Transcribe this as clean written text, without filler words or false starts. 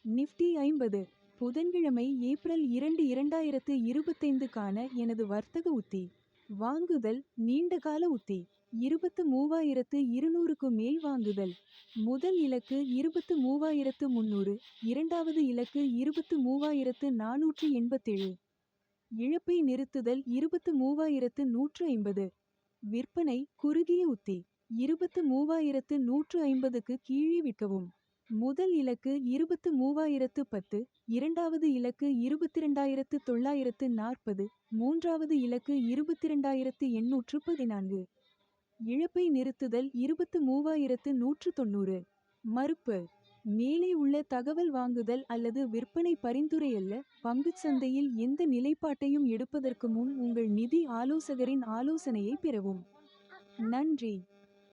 Nifty 50 புதன்கிழமை April 2 2025க்கான எனது வர்த்தக உத்தி. வாங்குதல் நீண்டகால உத்தி. 23,200க்கு மேல் வாங்குதல். முதல் இலக்கு 23,300, இரண்டாவது இலக்கு 23,487. இழப்பை நிறுத்துதல் 23,150. விற்பனை குறுகிய உத்தி. 23,150க்கு கீழே விற்கவும். முதல் இலக்கு 23,010, இரண்டாவது இலக்கு 22,940, மூன்றாவது இலக்கு 22,814. இழப்பை நிறுத்துதல் 23,190. மறுப்பு. மேலே உள்ள தகவல் வாங்குதல் அல்லது விற்பனை பரிந்துரை அல்ல. பங்குச் சந்தையில் எந்த நிலைப்பாட்டையும் எடுப்பதற்கு முன் உங்கள் நிதி ஆலோசகரின் ஆலோசனையை பெறவும். நன்றி.